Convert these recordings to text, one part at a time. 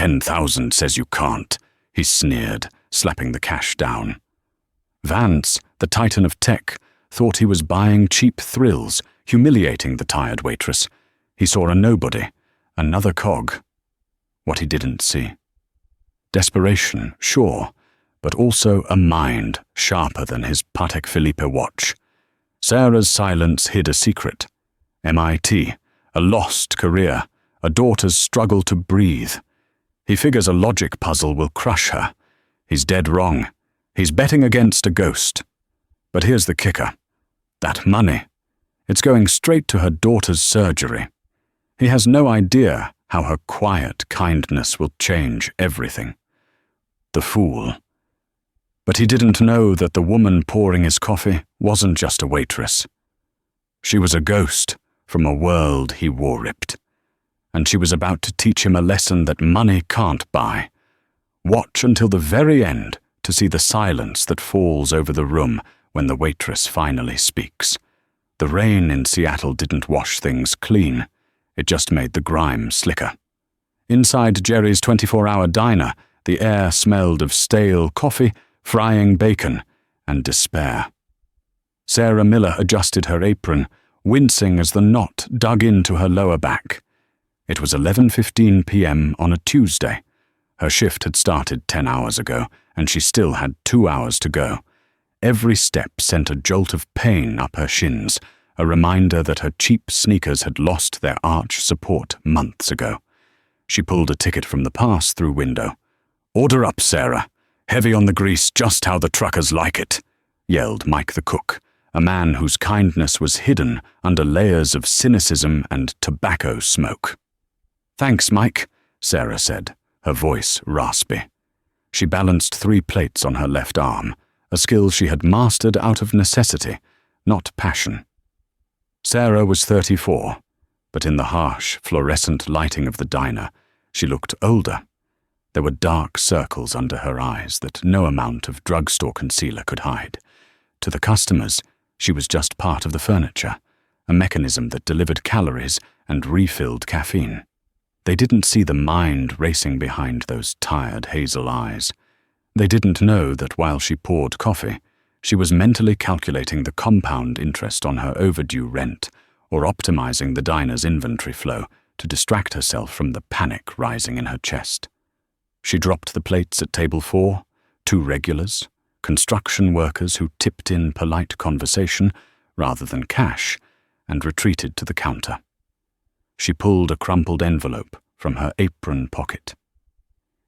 10,000 says you can't, he sneered, slapping the cash down. Vance, the titan of tech, thought he was buying cheap thrills, humiliating the tired waitress. He saw a nobody, another cog. What he didn't see. Desperation, sure, but also a mind sharper than his Patek Philippe watch. Sarah's silence hid a secret. MIT, a lost career, a daughter's struggle to breathe. He figures a logic puzzle will crush her. He's dead wrong. He's betting against a ghost. But here's the kicker. That money. It's going straight to her daughter's surgery. He has no idea how her quiet kindness will change everything. The fool. But he didn't know that the woman pouring his coffee wasn't just a waitress. She was a ghost from a world he war-ripped. And she was about to teach him a lesson that money can't buy. Watch until the very end to see the silence that falls over the room when the waitress finally speaks. The rain in Seattle didn't wash things clean. It just made the grime slicker. Inside Jerry's 24-hour diner, the air smelled of stale coffee, frying bacon, and despair. Sarah Miller adjusted her apron, wincing as the knot dug into her lower back. It was 11:15 p.m. on a Tuesday. Her shift had started 10 hours ago, and she still had 2 hours to go. Every step sent a jolt of pain up her shins, a reminder that her cheap sneakers had lost their arch support months ago. She pulled a ticket from the pass-through window. "Order up, Sarah. Heavy on the grease, just how the truckers like it," yelled Mike the cook, a man whose kindness was hidden under layers of cynicism and tobacco smoke. "Thanks, Mike," Sarah said, her voice raspy. She balanced 3 plates on her left arm, a skill she had mastered out of necessity, not passion. Sarah was 34, but in the harsh, fluorescent lighting of the diner, she looked older. There were dark circles under her eyes that no amount of drugstore concealer could hide. To the customers, she was just part of the furniture, a mechanism that delivered calories and refilled caffeine. They didn't see the mind racing behind those tired hazel eyes. They didn't know that while she poured coffee, she was mentally calculating the compound interest on her overdue rent or optimizing the diner's inventory flow to distract herself from the panic rising in her chest. She dropped the plates at table 4, 2 regulars, construction workers who tipped in polite conversation rather than cash, and retreated to the counter. She pulled a crumpled envelope from her apron pocket.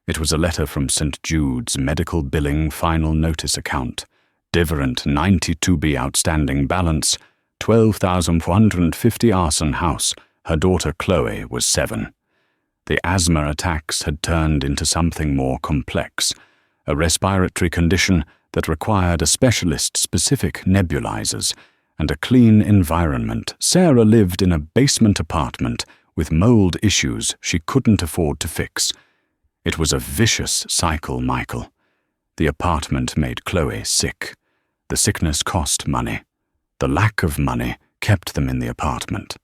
It was a letter from St. Jude's medical billing final notice account, Diverent 92B outstanding balance, 12,450 arson house, her daughter Chloe was 7. The asthma attacks had turned into something more complex, a respiratory condition that required a specialist-specific nebulizers and a clean environment. Sarah lived in a basement apartment with mold issues she couldn't afford to fix. It was a vicious cycle, Michael. The apartment made Chloe sick. The sickness cost money. The lack of money kept them in the apartment.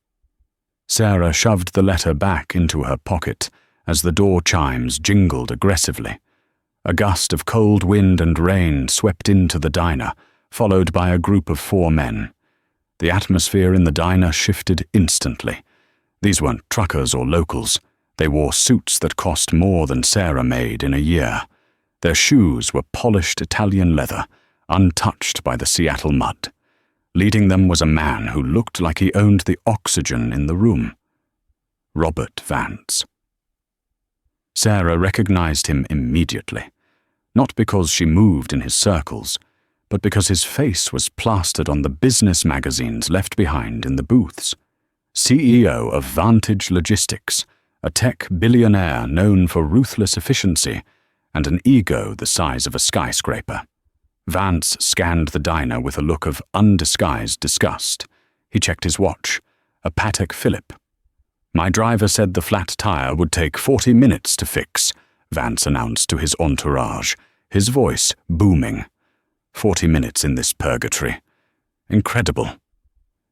Sarah shoved the letter back into her pocket as the door chimes jingled aggressively. A gust of cold wind and rain swept into the diner, followed by a group of 4 men. The atmosphere in the diner shifted instantly. These weren't truckers or locals. They wore suits that cost more than Sarah made in a year. Their shoes were polished Italian leather, untouched by the Seattle mud. Leading them was a man who looked like he owned the oxygen in the room. Robert Vance. Sarah recognized him immediately, not because she moved in his circles, but because his face was plastered on the business magazines left behind in the booths. CEO of Vantage Logistics, a tech billionaire known for ruthless efficiency and an ego the size of a skyscraper. Vance scanned the diner with a look of undisguised disgust. He checked his watch, a Patek Philippe. "My driver said the flat tire would take 40 minutes to fix," Vance announced to his entourage, his voice booming. 40 minutes in this purgatory. Incredible.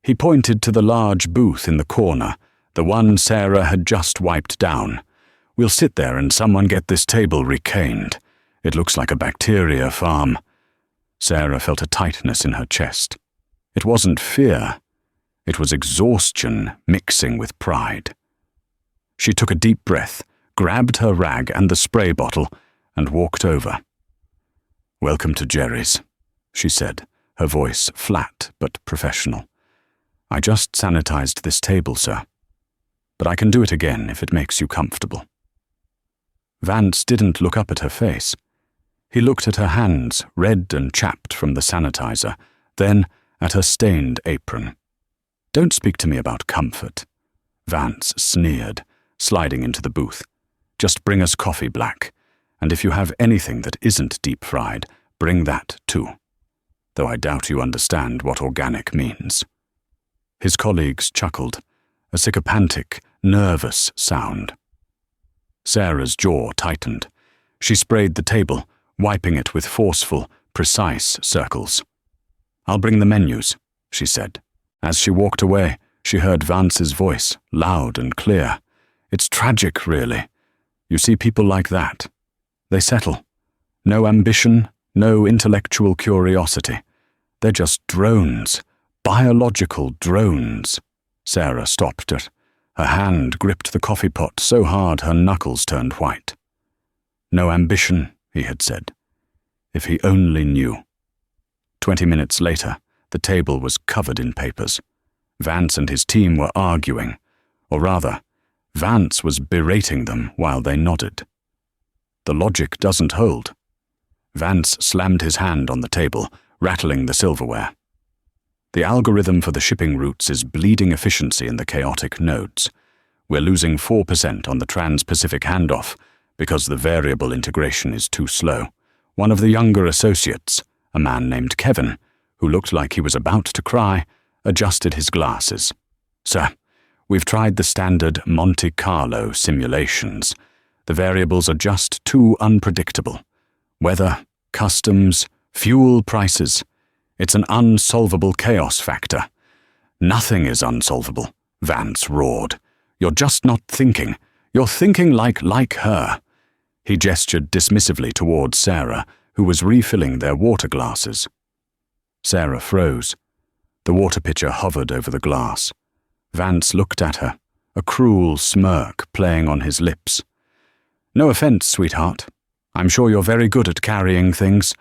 He pointed to the large booth in the corner, the one Sarah had just wiped down. We'll sit there and someone get this table recaned. It looks like a bacteria farm." Sarah felt a tightness in her chest. It wasn't fear. It was exhaustion mixing with pride. She took a deep breath, grabbed her rag and the spray bottle, and walked over. "Welcome to Jerry's," she said, her voice flat but professional. "I just sanitized this table, sir. But I can do it again if it makes you comfortable." Vance didn't look up at her face. He looked at her hands, red and chapped from the sanitizer, then at her stained apron. "Don't speak to me about comfort," Vance sneered, sliding into the booth. "Just bring us coffee black, and if you have anything that isn't deep-fried, bring that too. Though I doubt you understand what organic means." His colleagues chuckled, a sycophantic, nervous sound. Sarah's jaw tightened. She sprayed the table, wiping it with forceful, precise circles. "I'll bring the menus," she said. As she walked away, she heard Vance's voice, loud and clear. "It's tragic, really. You see people like that. They settle. No ambition, no intellectual curiosity. They're just drones, biological drones." Sarah stopped it. Her hand gripped the coffee pot so hard her knuckles turned white. "No ambition," he had said. If he only knew. 20 minutes later, the table was covered in papers. Vance and his team were arguing, or rather, Vance was berating them while they nodded. The logic doesn't hold. Vance slammed his hand on the table, rattling the silverware. "The algorithm for the shipping routes is bleeding efficiency in the chaotic nodes. We're losing 4% on the Trans-Pacific handoff because the variable integration is too slow." One of the younger associates, a man named Kevin, who looked like he was about to cry, adjusted his glasses. "Sir, we've tried the standard Monte Carlo simulations. The variables are just too unpredictable. Weather, customs, fuel prices. It's an unsolvable chaos factor." "Nothing is unsolvable," Vance roared. "You're just not thinking. You're thinking like her." He gestured dismissively towards Sarah, who was refilling their water glasses. Sarah froze. The water pitcher hovered over the glass. Vance looked at her, a cruel smirk playing on his lips. "No offense, sweetheart. I'm sure you're very good at carrying things,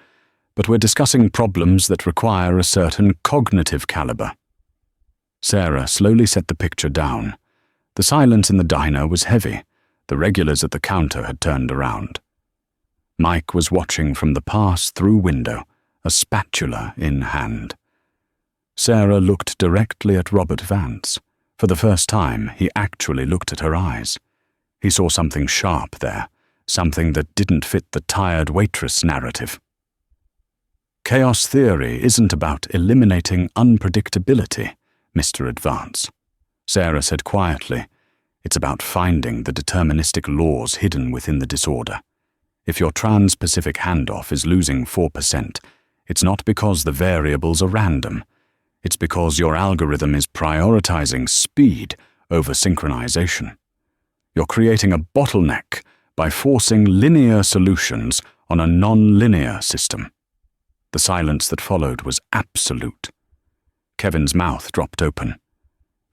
but we're discussing problems that require a certain cognitive caliber." Sarah slowly set the picture down. The silence in the diner was heavy. The regulars at the counter had turned around. Mike was watching from the pass-through window, a spatula in hand. Sarah looked directly at Robert Vance. For the first time, he actually looked at her eyes. He saw something sharp there, something that didn't fit the tired waitress narrative. "Chaos theory isn't about eliminating unpredictability, Mr. Advance," Sarah said quietly. "It's about finding the deterministic laws hidden within the disorder. If your Trans-Pacific handoff is losing 4%, it's not because the variables are random. It's because your algorithm is prioritizing speed over synchronization. You're creating a bottleneck by forcing linear solutions on a non-linear system." The silence that followed was absolute. Kevin's mouth dropped open.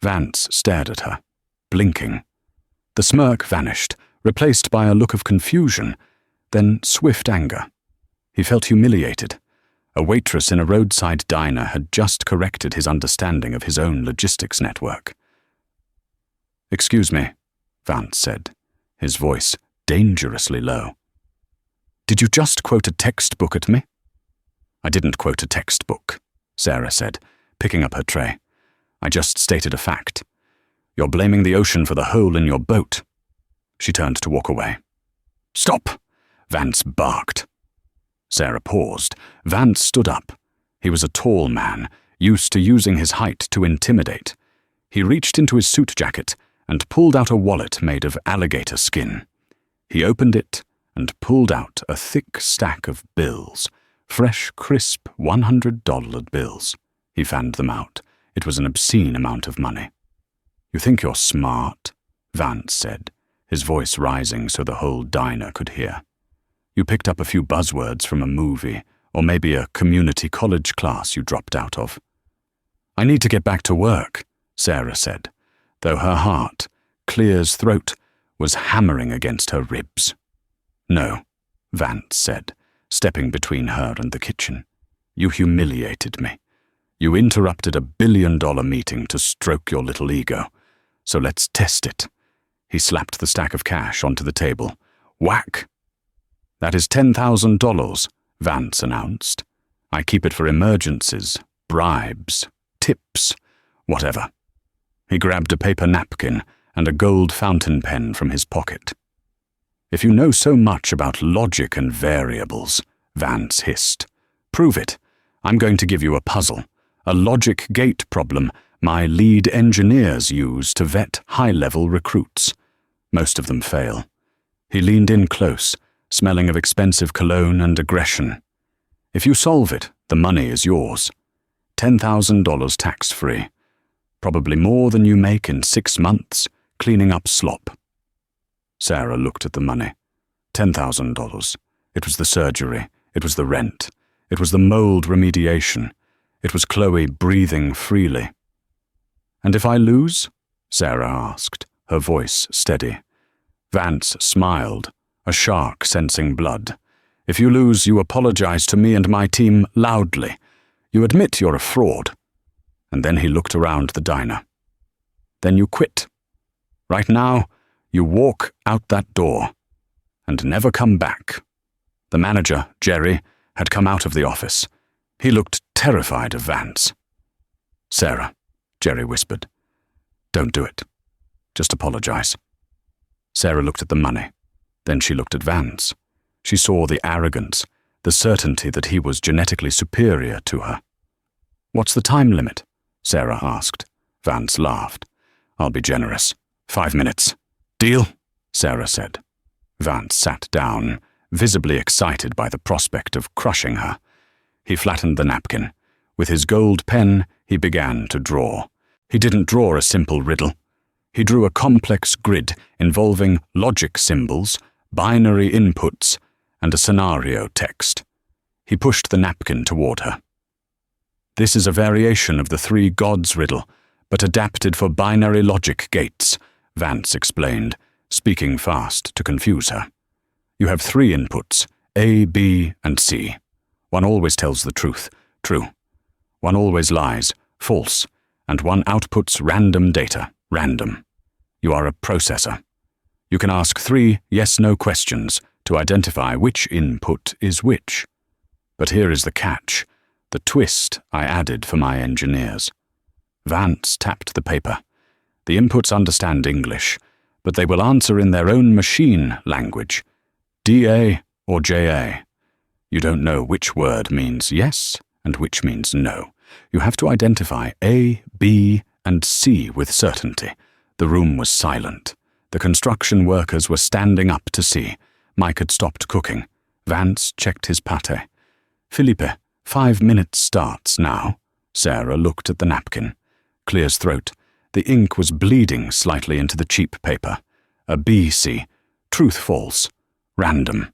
Vance stared at her, blinking. The smirk vanished, replaced by a look of confusion, then swift anger. He felt humiliated. A waitress in a roadside diner had just corrected his understanding of his own logistics network. "Excuse me," Vance said, his voice dangerously low. "Did you just quote a textbook at me?" "I didn't quote a textbook," Sarah said, picking up her tray. "I just stated a fact. You're blaming the ocean for the hole in your boat." She turned to walk away. "Stop!" Vance barked. Sarah paused. Vance stood up. He was a tall man, used to using his height to intimidate. He reached into his suit jacket and pulled out a wallet made of alligator skin. He opened it and pulled out a thick stack of bills, fresh, crisp $100 bills. He fanned them out. It was an obscene amount of money. "You think you're smart?" Vance said, his voice rising so the whole diner could hear. "You picked up a few buzzwords from a movie, or maybe a community college class you dropped out of." "I need to get back to work," Sarah said, though her heart, Clear's throat, was hammering against her ribs. "No," Vance said, stepping between her and the kitchen. "You humiliated me. You interrupted a billion-dollar meeting to stroke your little ego. So let's test it." He slapped the stack of cash onto the table. Whack! "That is $10,000, Vance announced. "I keep it for emergencies, bribes, tips, whatever." He grabbed a paper napkin and a gold fountain pen from his pocket. "If you know so much about logic and variables," Vance hissed, "prove it. I'm going to give you a puzzle, a logic gate problem my lead engineers use to vet high-level recruits. Most of them fail." He leaned in close, smelling of expensive cologne and aggression. "If you solve it, the money is yours. $10,000 tax-free. Probably more than you make in 6 months cleaning up slop." Sarah looked at the money. $10,000. It was the surgery. It was the rent. It was the mold remediation. It was Chloe breathing freely. "And if I lose?" Sarah asked, her voice steady. Vance smiled, a shark sensing blood. "If you lose, you apologize to me and my team loudly. You admit you're a fraud." And then he looked around the diner. "Then you quit. Right now, you walk out that door and never come back." The manager, Jerry, had come out of the office. He looked terrified of Vance. "Sarah," Jerry whispered, "don't do it. Just apologize." Sarah looked at the money. Then she looked at Vance. She saw the arrogance, the certainty that he was genetically superior to her. "What's the time limit?" Sarah asked. Vance laughed. "I'll be generous. 5 minutes. Deal?" Sarah said. Vance sat down, visibly excited by the prospect of crushing her. He flattened the napkin. With his gold pen, he began to draw. He didn't draw a simple riddle. He drew a complex grid involving logic symbols, binary inputs, and a scenario text. He pushed the napkin toward her. "This is a variation of the 3 gods riddle, but adapted for binary logic gates," Vance explained, speaking fast to confuse her. "You have 3 inputs, A, B, and C. One always tells the truth, true. One always lies, false, and one outputs random data, random. You are a processor. You can ask 3 yes-no questions to identify which input is which. But here is the catch, the twist I added for my engineers." Vance tapped the paper. "The inputs understand English, but they will answer in their own machine language, DA or JA. You don't know which word means yes and which means no. You have to identify A, B, and C with certainty." The room was silent. The construction workers were standing up to see. Mike had stopped cooking. Vance checked his pate. "Felipe, 5 minutes starts now." Sarah looked at the napkin. Clear's throat. The ink was bleeding slightly into the cheap paper. A BC. Truth-false. Random.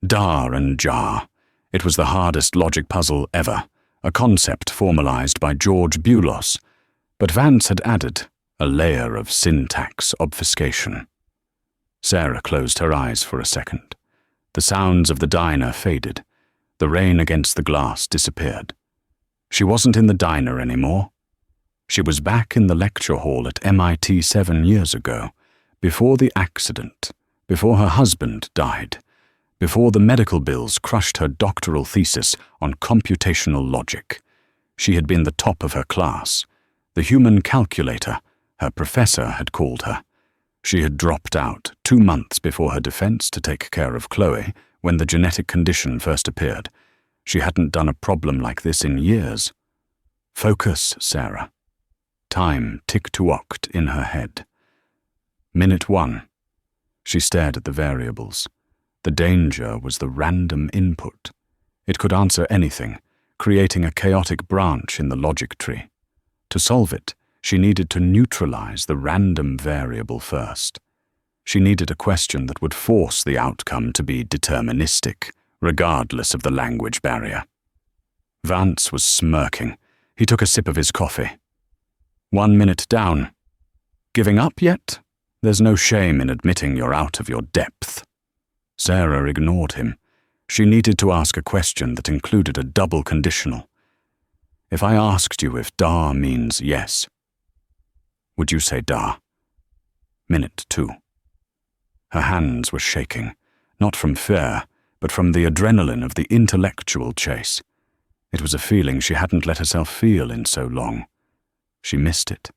Dar and jar. It was the hardest logic puzzle ever, a concept formalized by George Bulos. But Vance had added a layer of syntax obfuscation. Sarah closed her eyes for a second. The sounds of the diner faded. The rain against the glass disappeared. She wasn't in the diner anymore. She was back in the lecture hall at MIT 7 years ago, before the accident, before her husband died, before the medical bills crushed her doctoral thesis on computational logic. She had been the top of her class, the human calculator her professor had called her. She had dropped out 2 months before her defense to take care of Chloe when the genetic condition first appeared. She hadn't done a problem like this in years. Focus, Sarah. Time tick-to-ocked in her head. Minute 1. She stared at the variables. The danger was the random input. It could answer anything, creating a chaotic branch in the logic tree. To solve it, she needed to neutralize the random variable first. She needed a question that would force the outcome to be deterministic, regardless of the language barrier. Vance was smirking. He took a sip of his coffee. 1 minute down. Giving up yet? There's no shame in admitting you're out of your depth. Sarah ignored him. She needed to ask a question that included a double conditional. If I asked you if da means yes, would you say da? Minute 2. Her hands were shaking, not from fear, but from the adrenaline of the intellectual chase. It was a feeling she hadn't let herself feel in so long. She missed it.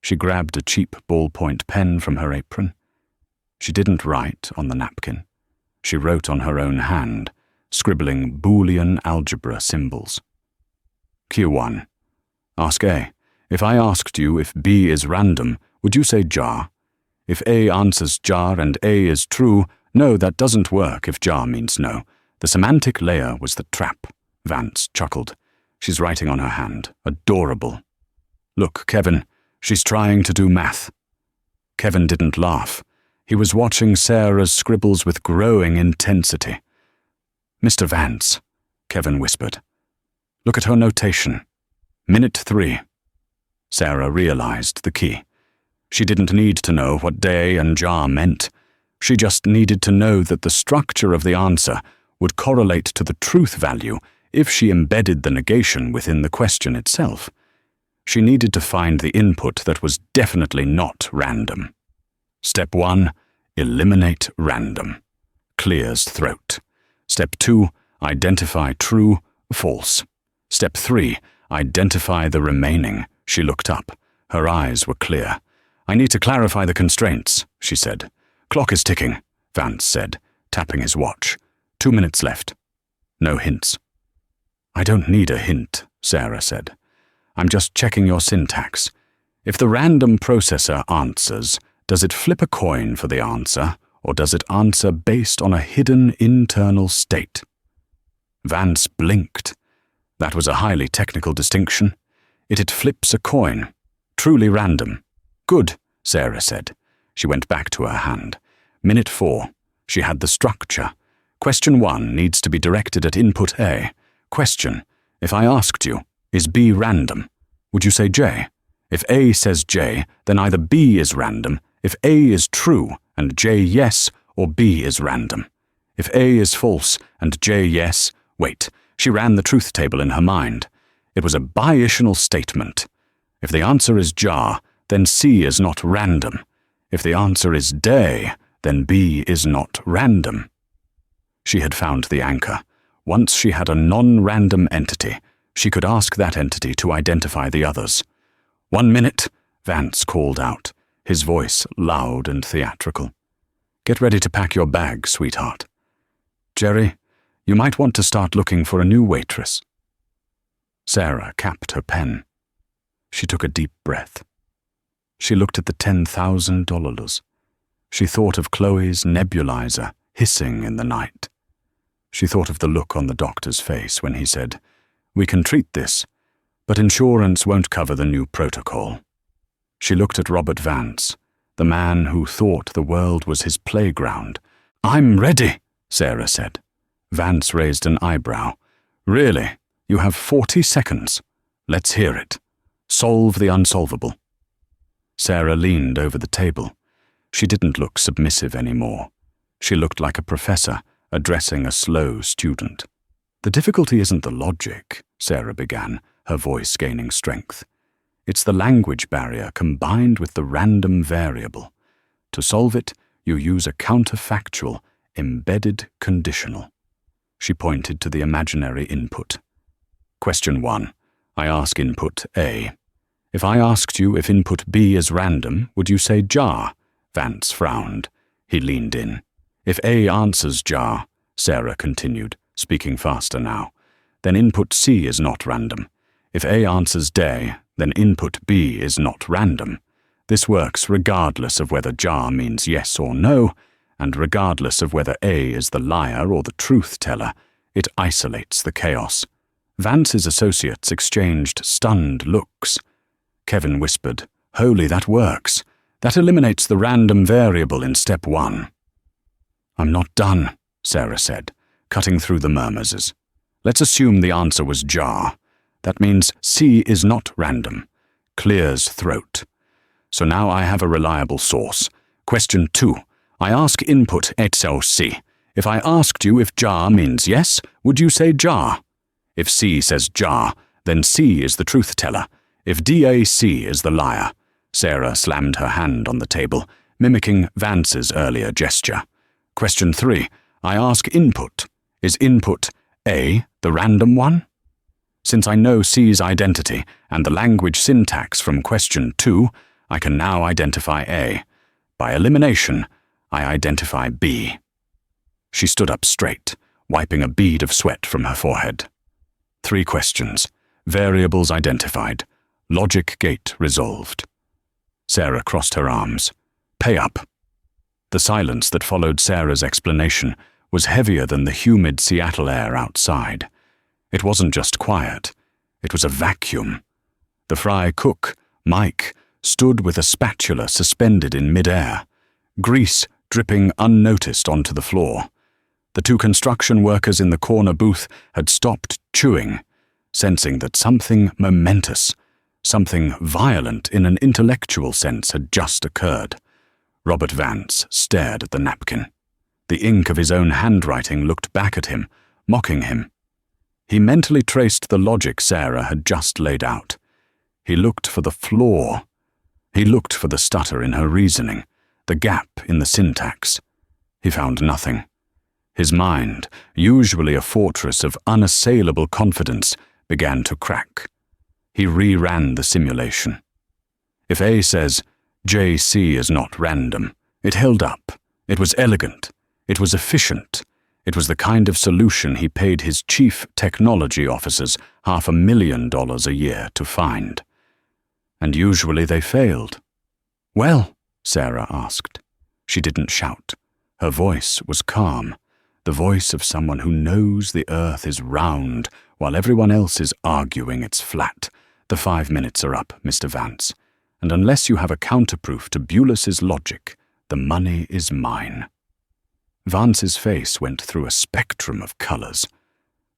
She grabbed a cheap ballpoint pen from her apron. She didn't write on the napkin. She wrote on her own hand, scribbling Boolean algebra symbols. Q1. Ask A. If I asked you if B is random, would you say jar? If A answers jar and A is true, no, that doesn't work if jar means no. The semantic layer was the trap. Vance chuckled. She's writing on her hand. Adorable. Look, Kevin, she's trying to do math. Kevin didn't laugh. He was watching Sarah's scribbles with growing intensity. Mr. Vance, Kevin whispered. Look at her notation. Minute 3. Sarah realized the key. She didn't need to know what day and jar meant. She just needed to know that the structure of the answer would correlate to the truth value if she embedded the negation within the question itself. She needed to find the input that was definitely not random. Step 1. Eliminate random. Clears throat. Step 2. Identify true, false. Step 3. Identify the remaining. She looked up. Her eyes were clear. I need to clarify the constraints, she said. Clock is ticking, Vance said, tapping his watch. 2 minutes left. No hints. I don't need a hint, Sarah said. I'm just checking your syntax. If the random processor answers, does it flip a coin for the answer, or does it answer based on a hidden internal state? Vance blinked. That was a highly technical distinction. It flips a coin. Truly random. Good, Sarah said. She went back to her hand. Minute 4. She had the structure. Question 1 needs to be directed at input A. Question. If I asked you, is B random? Would you say J? If A says J, then either B is random, if A is true and J yes, or B is random. If A is false and J yes, wait, she ran the truth table in her mind. It was a biitional statement. If the answer is jar, then C is not random. If the answer is day, then B is not random. She had found the anchor. Once she had a non-random entity, she could ask that entity to identify the others. 1 minute, Vance called out, his voice loud and theatrical. Get ready to pack your bag, sweetheart. Jerry, you might want to start looking for a new waitress. Sarah capped her pen. She took a deep breath. She looked at the $10,000. She thought of Chloe's nebulizer hissing in the night. She thought of the look on the doctor's face when he said, "We can treat this, but insurance won't cover the new protocol." She looked at Robert Vance, the man who thought the world was his playground. "I'm ready," Sarah said. Vance raised an eyebrow. "Really? You have 40 seconds. Let's hear it. Solve the unsolvable." Sarah leaned over the table. She didn't look submissive anymore. She looked like a professor addressing a slow student. "The difficulty isn't the logic," Sarah began, her voice gaining strength. "It's the language barrier combined with the random variable. To solve it, you use a counterfactual, embedded conditional." She pointed to the imaginary input. Question 1. I ask input A. If I asked you if input B is random, would you say jar? Vance frowned. He leaned in. If A answers jar, Sarah continued, speaking faster now, then input C is not random. If A answers day, then input B is not random. This works regardless of whether jar means yes or no, and regardless of whether A is the liar or the truth teller. It isolates the chaos. Vance's associates exchanged stunned looks. Kevin whispered, "Holy, that works." That eliminates the random variable in step 1. I'm not done, Sarah said, cutting through the murmurs. Let's assume the answer was jar. That means C is not random. Clears throat. So now I have a reliable source. Question 2. I ask input C. If I asked you if jar means yes, would you say jar? If C says jar, then C is the truth teller. If DAC is the liar. Sarah slammed her hand on the table, mimicking Vance's earlier gesture. Question 3. I ask input. Is input A the random one? Since I know C's identity and the language syntax from question 2, I can now identify A. By elimination, I identify B. She stood up straight, wiping a bead of sweat from her forehead. 3 questions. Variables identified. Logic gate resolved. Sarah crossed her arms. Pay up. The silence that followed Sarah's explanation was heavier than the humid Seattle air outside. It wasn't just quiet. It was a vacuum. The fry cook, Mike, stood with a spatula suspended in midair, grease dripping unnoticed onto the floor. The 2 construction workers in the corner booth had stopped chewing, sensing that something momentous, something violent in an intellectual sense had just occurred. Robert Vance stared at the napkin. The ink of his own handwriting looked back at him, mocking him. He mentally traced the logic Sarah had just laid out. He looked for the flaw. He looked for the stutter in her reasoning, the gap in the syntax. He found nothing. His mind, usually a fortress of unassailable confidence, began to crack. He reran the simulation. If A says, JC is not random, it held up. It was elegant. It was efficient. It was the kind of solution he paid his chief technology officers $500,000 a year to find. And usually they failed. Well, Sarah asked. She didn't shout. Her voice was calm, the voice of someone who knows the earth is round while everyone else is arguing it's flat. The 5 minutes are up, Mr. Vance, and unless you have a counterproof to Bulis's logic, the money is mine. Vance's face went through a spectrum of colors.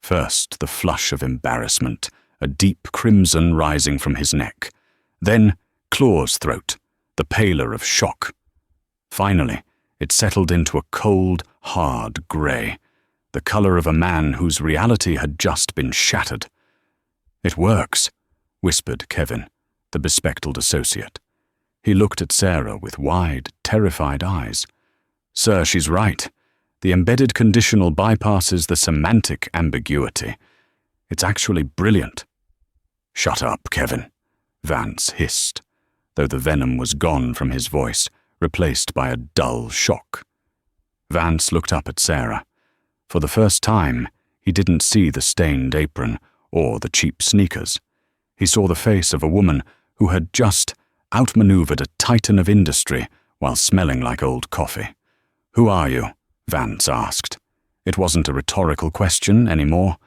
First, the flush of embarrassment, a deep crimson rising from his neck. Then, Claw's throat, the pallor of shock. Finally, it settled into a cold, hard grey, the color of a man whose reality had just been shattered. It works, whispered Kevin, the bespectacled associate. He looked at Sarah with wide, terrified eyes. Sir, she's right. The embedded conditional bypasses the semantic ambiguity. It's actually brilliant. Shut up, Kevin, Vance hissed, though the venom was gone from his voice, replaced by a dull shock. Vance looked up at Sarah. For the first time, he didn't see the stained apron or the cheap sneakers. He saw the face of a woman who had just outmaneuvered a titan of industry while smelling like old coffee. Who are you? Vance asked. It wasn't a rhetorical question anymore.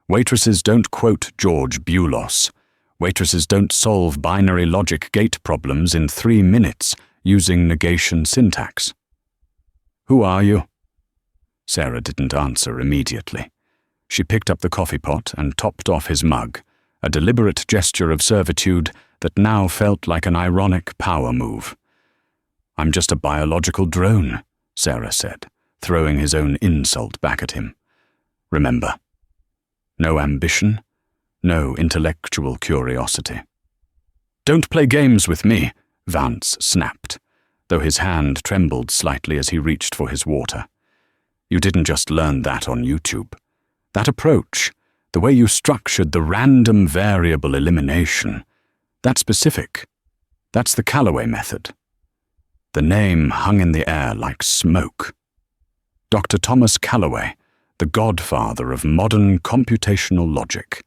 Waitresses don't quote George Bulos. Waitresses don't solve binary logic gate problems in 3 minutes using negation syntax. Who are you? Sarah didn't answer immediately. She picked up the coffee pot and topped off his mug, a deliberate gesture of servitude that now felt like an ironic power move. I'm just a biological drone, Sarah said, throwing his own insult back at him. Remember, no ambition, no intellectual curiosity. Don't play games with me, Vance snapped, though his hand trembled slightly as he reached for his water. You didn't just learn that on YouTube. That approach, the way you structured the random variable elimination, that's specific. That's the Callaway method. The name hung in the air like smoke. Dr. Thomas Callaway, the godfather of modern computational logic,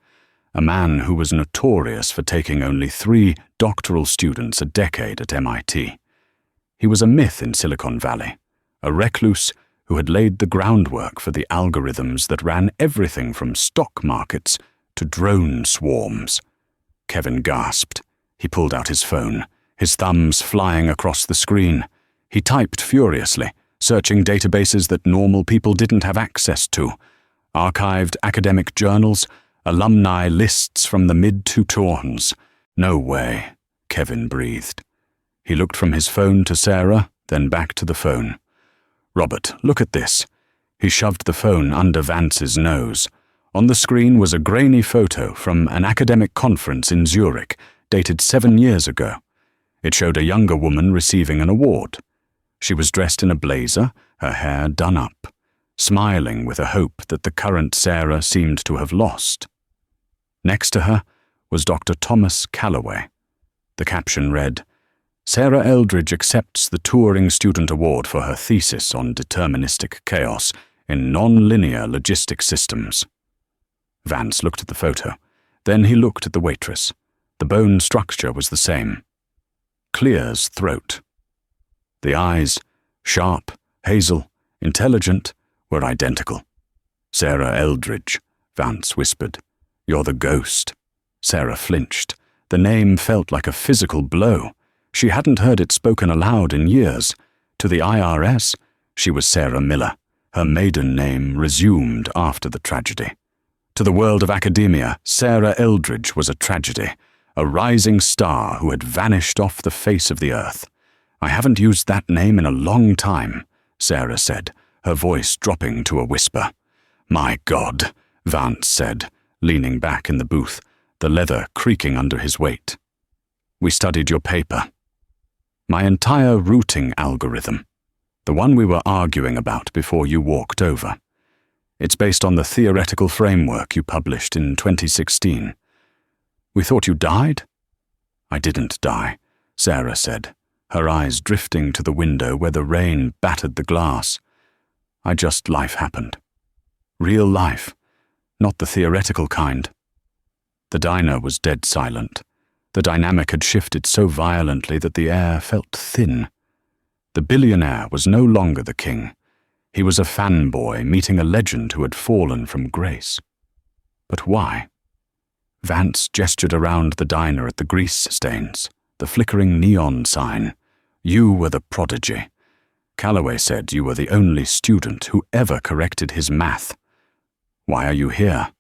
a man who was notorious for taking only 3 doctoral students a decade at MIT. He was a myth in Silicon Valley, a recluse who had laid the groundwork for the algorithms that ran everything from stock markets to drone swarms. Kevin gasped. He pulled out his phone. his thumbs flying across the screen. He typed furiously, searching databases that normal people didn't have access to. Archived academic journals, alumni lists from the mid-2000s. No way, Kevin breathed. He looked from his phone to Sarah, then back to the phone. Robert, look at this. He shoved the phone under Vance's nose. On the screen was a grainy photo from an academic conference in Zurich, dated 7 years ago. It showed a younger woman receiving an award. She was dressed in a blazer, her hair done up, smiling with a hope that the current Sarah seemed to have lost. Next to her was Dr. Thomas Calloway. The caption read, "Sarah Eldridge accepts the Turing Student Award for her thesis on deterministic chaos in non-linear logistic systems." Vance looked at the photo. Then he looked at the waitress. The bone structure was the same. Clear's throat. The eyes, sharp, hazel, intelligent, were identical. "Sarah Eldridge," Vance whispered. "You're the ghost." Sarah flinched. The name felt like a physical blow. She hadn't heard it spoken aloud in years. To the IRS, she was Sarah Miller. Her maiden name resumed after the tragedy. To the world of academia, Sarah Eldridge was a tragedy, a rising star who had vanished off the face of the earth. "I haven't used that name in a long time," Sarah said, her voice dropping to a whisper. "My God," Vance said, leaning back in the booth, the leather creaking under his weight. "We studied your paper. My entire routing algorithm, the one we were arguing about before you walked over. It's based on the theoretical framework you published in 2016. We thought you died?" "I didn't die," Sarah said, her eyes drifting to the window where the rain battered the glass. Life happened. Real life, not the theoretical kind." The diner was dead silent. The dynamic had shifted so violently that the air felt thin. The billionaire was no longer the king. He was a fanboy meeting a legend who had fallen from grace. But why? Vance gestured around the diner at the grease stains, the flickering neon sign. "You were the prodigy. Calloway said you were the only student who ever corrected his math. Why are you here?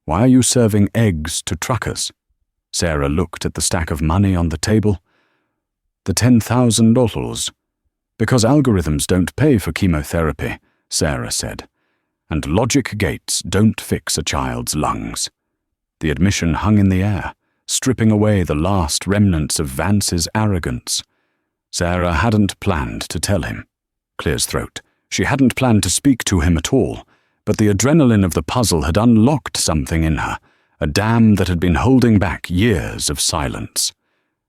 Why are you serving eggs to truckers?" Sarah looked at the stack of money on the table. "The $10,000. Because algorithms don't pay for chemotherapy," Sarah said, "and logic gates don't fix a child's lungs." The admission hung in the air, stripping away the last remnants of Vance's arrogance. Sarah hadn't planned to tell him. Clear's throat. She hadn't planned to speak to him at all, but the adrenaline of the puzzle had unlocked something in her, a dam that had been holding back years of silence.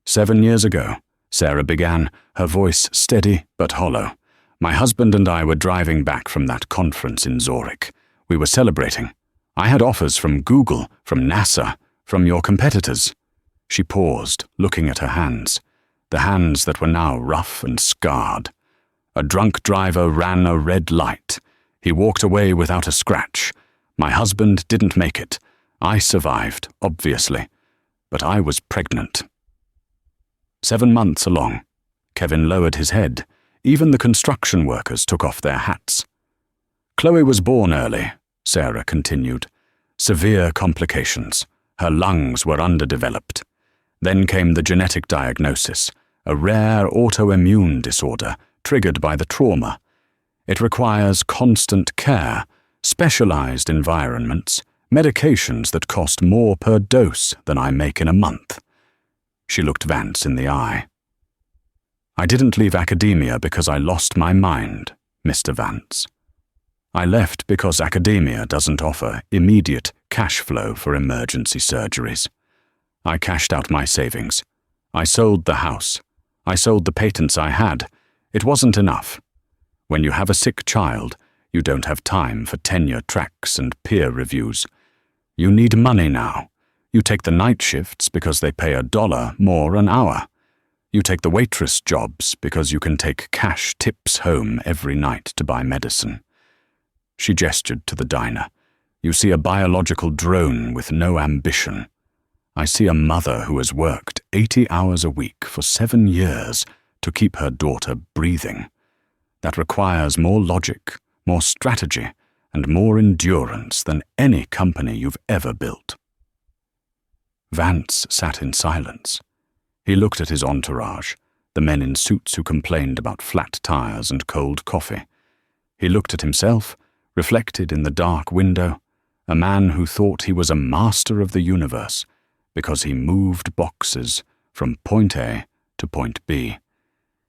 7 years ago, Sarah began, her voice steady but hollow. "My husband and I were driving back from that conference in Zurich. We were celebrating. I had offers from Google, from NASA, from your competitors." She paused, looking at her hands, the hands that were now rough and scarred. "A drunk driver ran a red light. He walked away without a scratch. My husband didn't make it. I survived, obviously, but I was pregnant." 7 months along. Kevin lowered his head. Even the construction workers took off their hats. "Chloe was born early," Sarah continued. "Severe complications. Her lungs were underdeveloped. Then came the genetic diagnosis, a rare autoimmune disorder triggered by the trauma. It requires constant care, specialized environments, medications that cost more per dose than I make in a month." She looked Vance in the eye. "I didn't leave academia because I lost my mind, Mr. Vance. I left because academia doesn't offer immediate cash flow for emergency surgeries. I cashed out my savings. I sold the house. I sold the patents I had. It wasn't enough. When you have a sick child, you don't have time for tenure tracks and peer reviews. You need money now. You take the night shifts because they pay $1 more an hour. You take the waitress jobs because you can take cash tips home every night to buy medicine." She gestured to the diner. "You see a biological drone with no ambition. I see a mother who has worked 80 hours a week for 7 years to keep her daughter breathing. That requires more logic, more strategy, and more endurance than any company you've ever built." Vance sat in silence. He looked at his entourage, the men in suits who complained about flat tires and cold coffee. He looked at himself, reflected in the dark window, a man who thought he was a master of the universe because he moved boxes from point A to point B.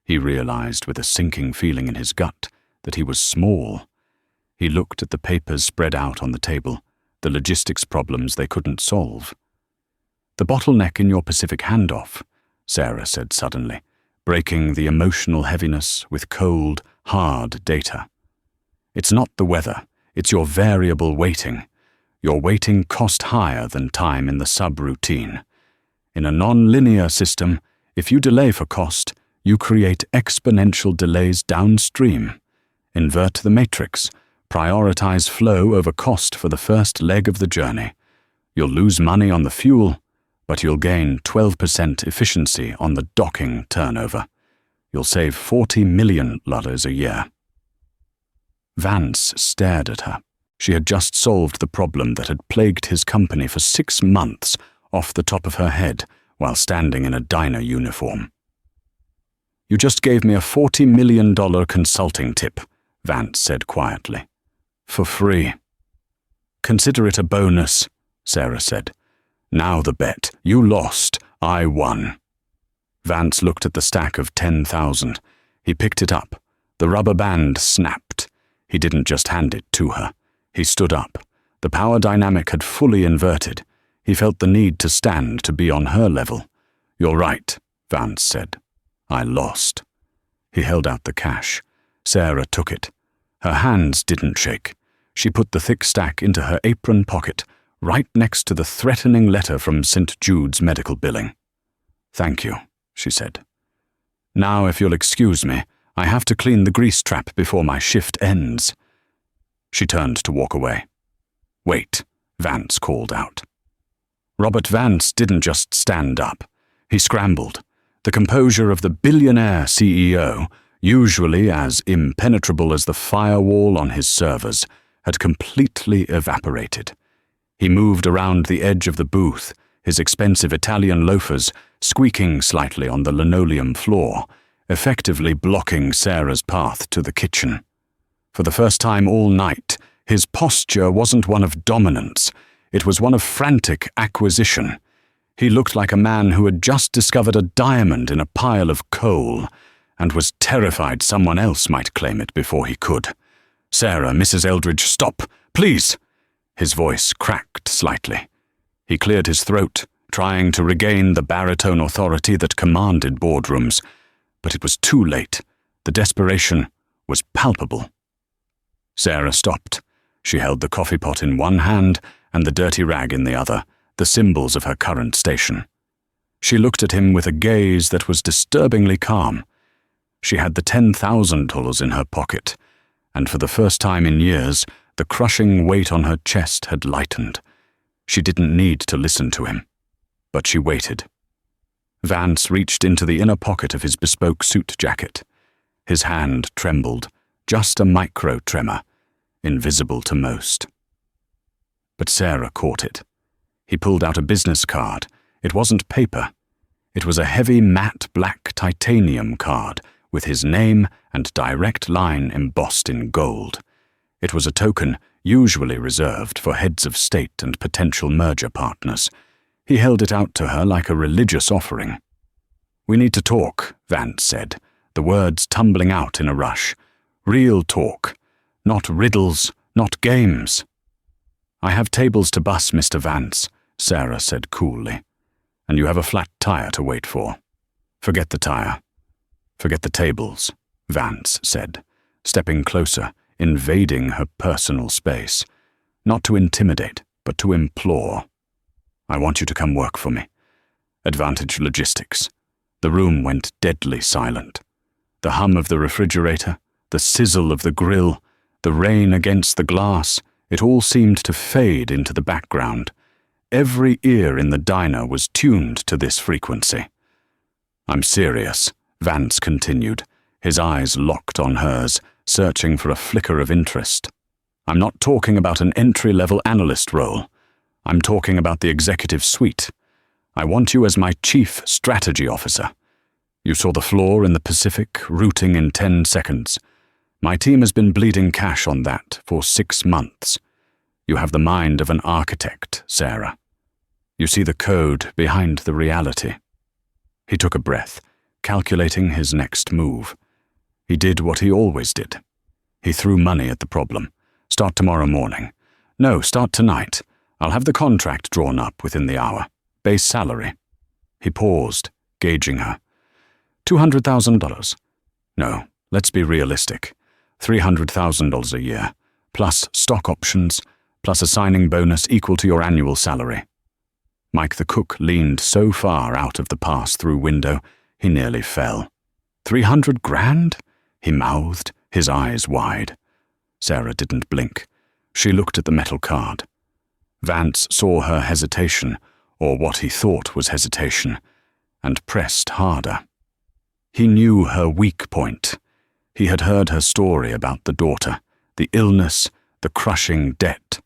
He realized with a sinking feeling in his gut that he was small. He looked at the papers spread out on the table, the logistics problems they couldn't solve. "The bottleneck in your Pacific handoff," Sarah said suddenly, breaking the emotional heaviness with cold, hard data. "It's not the weather, it's your variable waiting. Your waiting cost higher than time in the subroutine. In a non-linear system, if you delay for cost, you create exponential delays downstream. Invert the matrix. Prioritize flow over cost for the first leg of the journey. You'll lose money on the fuel, but you'll gain 12% efficiency on the docking turnover. You'll save $40 million a year." Vance stared at her. She had just solved the problem that had plagued his company for 6 months off the top of her head while standing in a diner uniform. "You just gave me a $40 million consulting tip," Vance said quietly. "For free." "Consider it a bonus," Sarah said. "Now the bet. You lost. I won." Vance looked at the stack of 10,000. He picked it up. The rubber band snapped. He didn't just hand it to her. He stood up. The power dynamic had fully inverted. He felt the need to stand to be on her level. "You're right," Vance said. "I lost." He held out the cash. Sarah took it. Her hands didn't shake. She put the thick stack into her apron pocket, right next to the threatening letter from St. Jude's medical billing. "Thank you," she said. "Now, if you'll excuse me, I have to clean the grease trap before my shift ends." She turned to walk away. "Wait," Vance called out. Robert Vance didn't just stand up. He scrambled. The composure of the billionaire CEO, usually as impenetrable as the firewall on his servers, had completely evaporated. He moved around the edge of the booth, his expensive Italian loafers squeaking slightly on the linoleum floor, effectively blocking Sarah's path to the kitchen. For the first time all night, his posture wasn't one of dominance, it was one of frantic acquisition. He looked like a man who had just discovered a diamond in a pile of coal, and was terrified someone else might claim it before he could. "Sarah, Mrs. Eldridge, stop, please!" His voice cracked slightly. He cleared his throat, trying to regain the baritone authority that commanded boardrooms, but it was too late. The desperation was palpable. Sarah stopped. She held the coffee pot in one hand and the dirty rag in the other, the symbols of her current station. She looked at him with a gaze that was disturbingly calm. She had the $10,000 in her pocket, and for the first time in years, the crushing weight on her chest had lightened. She didn't need to listen to him, but she waited. Vance reached into the inner pocket of his bespoke suit jacket. His hand trembled, just a micro tremor, invisible to most. But Sarah caught it. He pulled out a business card. It wasn't paper. It was a heavy matte black titanium card with his name and direct line embossed in gold. It was a token usually reserved for heads of state and potential merger partners. He held it out to her like a religious offering. "We need to talk," Vance said, the words tumbling out in a rush. "Real talk. Not riddles, not games." "I have tables to bus, Mr. Vance," Sarah said coolly. "And you have a flat tire to wait for." "Forget the tire. Forget the tables," Vance said, stepping closer, invading her personal space. Not to intimidate, but to implore. "I want you to come work for me. Advantage Logistics." The room went deadly silent. The hum of the refrigerator, the sizzle of the grill, the rain against the glass, it all seemed to fade into the background. every ear in the diner was tuned to this frequency. "I'm serious," Vance continued, his eyes locked on hers, searching for a flicker of interest. "I'm not talking about an entry-level analyst role. I'm talking about the executive suite. I want you as my chief strategy officer. You saw the floor in the Pacific, routing in 10 seconds. My team has been bleeding cash on that for 6 months. You have the mind of an architect, Sarah. You see the code behind the reality." He took a breath, calculating his next move. He did what he always did. He threw money at the problem. "Start tomorrow morning." "No, start tonight. I'll have the contract drawn up within the hour. Base salary." He paused, gauging her. $200,000. "No, let's be realistic. $300,000 a year, plus stock options, plus a signing bonus equal to your annual salary." Mike the cook leaned so far out of the pass-through window, he nearly fell. $300 grand? He mouthed, his eyes wide. Sarah didn't blink. She looked at the metal card. Vance saw her hesitation, or what he thought was hesitation, and pressed harder. He knew her weak point. He had heard her story about the daughter, the illness, the crushing debt.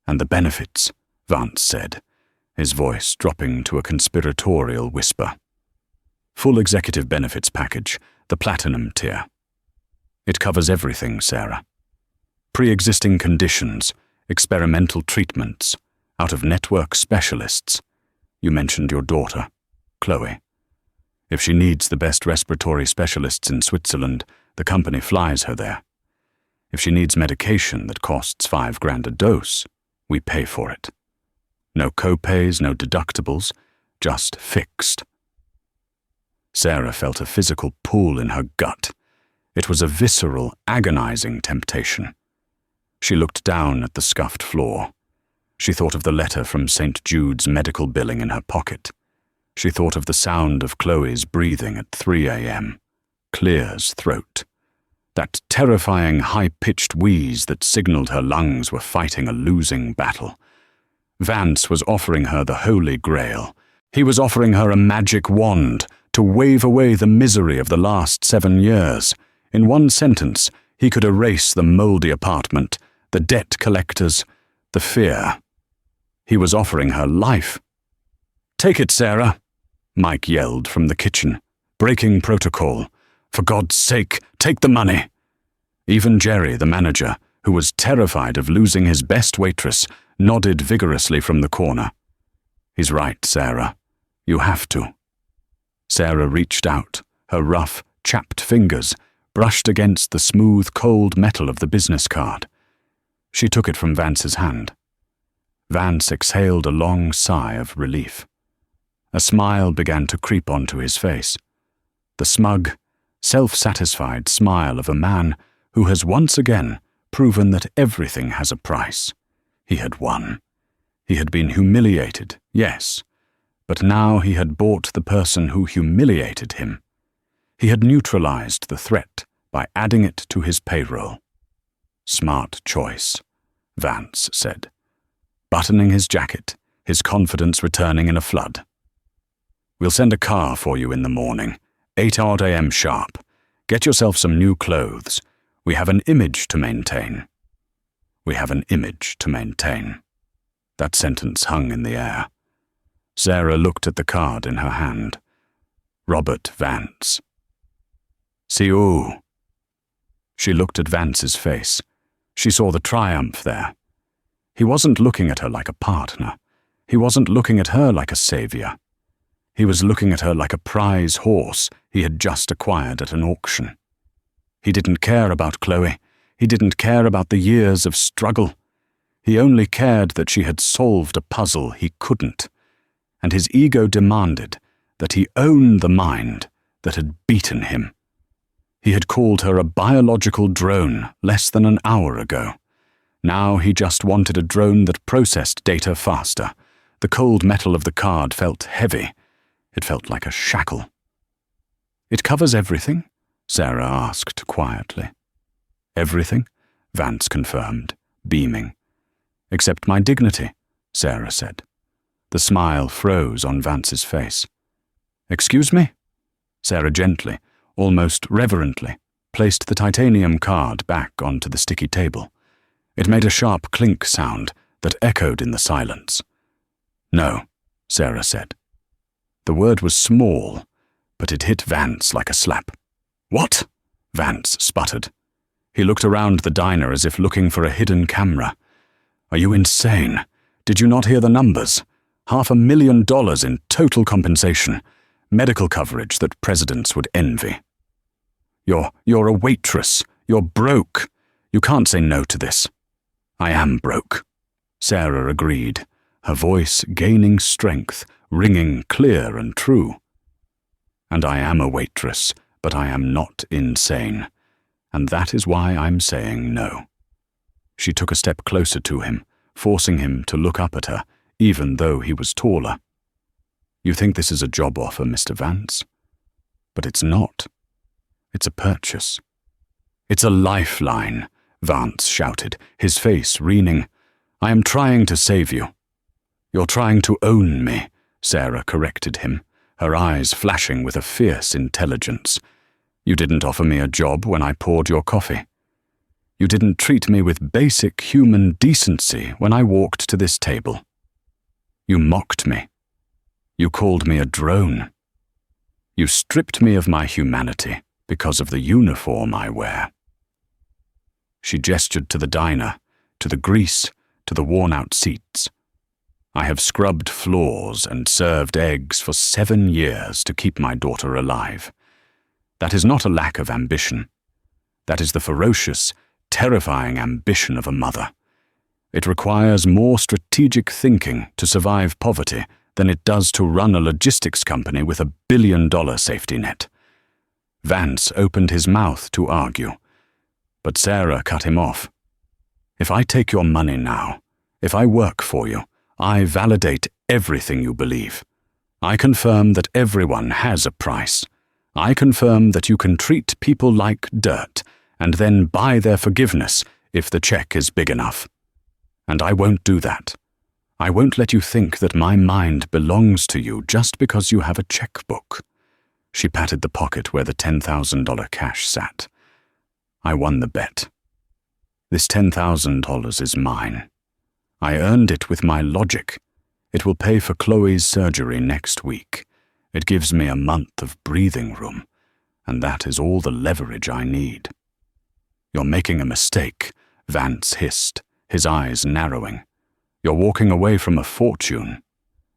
"And the benefits," Vance said, his voice dropping to a conspiratorial whisper. "Full executive benefits package, the platinum tier. It covers everything, Sarah. Pre-existing conditions, experimental treatments, out-of-network specialists. You mentioned your daughter, Chloe. If she needs the best respiratory specialists in Switzerland, the company flies her there. If she needs medication that costs $5 grand a dose, we pay for it. No co-pays, no deductibles, just fixed." Sarah felt a physical pull in her gut. It was a visceral, agonizing temptation. She looked down at the scuffed floor. She thought of the letter from St. Jude's medical billing in her pocket. She thought of the sound of Chloe's breathing at 3 a.m., Clear's throat. That terrifying high-pitched wheeze that signaled her lungs were fighting a losing battle. Vance was offering her the Holy Grail. He was offering her a magic wand to wave away the misery of the last 7 years. In one sentence, he could erase the moldy apartment, the debt collectors, the fear. He was offering her life. "Take it, Sarah," Mike yelled from the kitchen, breaking protocol. "For God's sake, take the money." Even Jerry, the manager, who was terrified of losing his best waitress, nodded vigorously from the corner. "He's right, Sarah. You have to." Sarah reached out, her rough, chapped fingers brushed against the smooth, cold metal of the business card. She took it from Vance's hand. Vance exhaled a long sigh of relief. A smile began to creep onto his face. The smug, self-satisfied smile of a man who has once again proven that everything has a price. He had won. He had been humiliated, yes, but now he had bought the person who humiliated him. He had neutralized the threat by adding it to his payroll. "Smart choice," Vance said, buttoning his jacket, his confidence returning in a flood. "We'll send a car for you in the morning, 8 odd a.m. sharp. Get yourself some new clothes. We have an image to maintain." We have an image to maintain. That sentence hung in the air. Sarah looked at the card in her hand. Robert Vance. "See you." She looked at Vance's face. She saw the triumph there. He wasn't looking at her like a partner. He wasn't looking at her like a savior. He was looking at her like a prize horse he had just acquired at an auction. He didn't care about Chloe. He didn't care about the years of struggle. He only cared that she had solved a puzzle he couldn't, and his ego demanded that he own the mind that had beaten him. He had called her a biological drone less than an hour ago. Now he just wanted a drone that processed data faster. The cold metal of the card felt heavy. It felt like a shackle. "It covers everything?" Sarah asked quietly. "Everything," Vance confirmed, beaming. "Except my dignity," Sarah said. The smile froze on Vance's face. "Excuse me?" Sarah gently, almost reverently, placed the titanium card back onto the sticky table. It made a sharp clink sound that echoed in the silence. "No," Sarah said. The word was small, but it hit Vance like a slap. "What?" Vance sputtered. He looked around the diner as if looking for a hidden camera. "Are you insane? Did you not hear the numbers? $500,000 in total compensation, medical coverage that presidents would envy. You're a waitress. You're broke. You can't say no to this." "I am broke," Sarah agreed, her voice gaining strength, ringing clear and true. "And I am a waitress, but I am not insane, and that is why I'm saying no." She took a step closer to him, forcing him to look up at her, even though he was taller. "You think this is a job offer, Mr. Vance? But it's not. It's a purchase. It's a lifeline," Vance shouted, his face weening. "I am trying to save you." "You're trying to own me," Sarah corrected him, her eyes flashing with a fierce intelligence. "You didn't offer me a job when I poured your coffee. You didn't treat me with basic human decency when I walked to this table. You mocked me. You called me a drone. You stripped me of my humanity because of the uniform I wear." She gestured to the diner, to the grease, to the worn-out seats. "I have scrubbed floors and served eggs for 7 years to keep my daughter alive. That is not a lack of ambition. That is the ferocious, terrifying ambition of a mother. It requires more strategic thinking to survive poverty than it does to run a logistics company with $1 billion safety net." Vance opened his mouth to argue, but Sarah cut him off. "If I take your money now, if I work for you, I validate everything you believe. I confirm that everyone has a price. I confirm that you can treat people like dirt and then buy their forgiveness if the check is big enough. And I won't do that. I won't let you think that my mind belongs to you just because you have a checkbook." She patted the pocket where the $10,000 cash sat. "I won the bet. This $10,000 is mine. I earned it with my logic. It will pay for Chloe's surgery next week. It gives me a month of breathing room, and that is all the leverage I need." "You're making a mistake," Vance hissed, his eyes narrowing. "You're walking away from a fortune.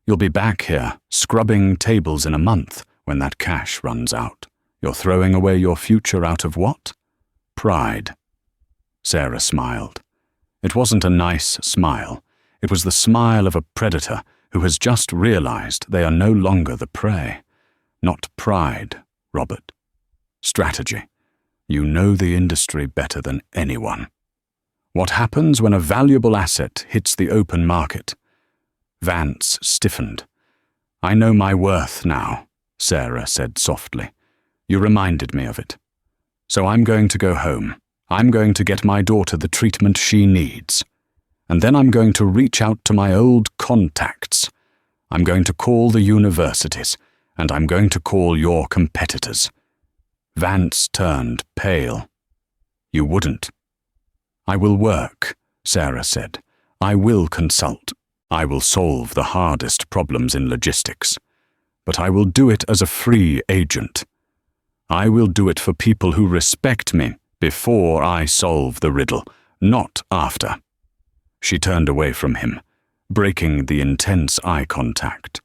You'll be back here, scrubbing tables in a month when that cash runs out. You're throwing away your future out of what? Pride." Sarah smiled. It wasn't a nice smile. It was the smile of a predator who has just realized they are no longer the prey. Not pride, Robert. Strategy. You know the industry better than anyone. What happens when a valuable asset hits the open market? Vance stiffened. "I know my worth now," Sarah said softly. "You reminded me of it. So I'm going to go home. I'm going to get my daughter the treatment she needs. And then I'm going to reach out to my old contacts. I'm going to call the universities, and I'm going to call your competitors." Vance turned pale. "You wouldn't." "I will work," Sarah said. "I will consult. I will solve the hardest problems in logistics. But I will do it as a free agent. I will do it for people who respect me before I solve the riddle, not after." She turned away from him, breaking the intense eye contact.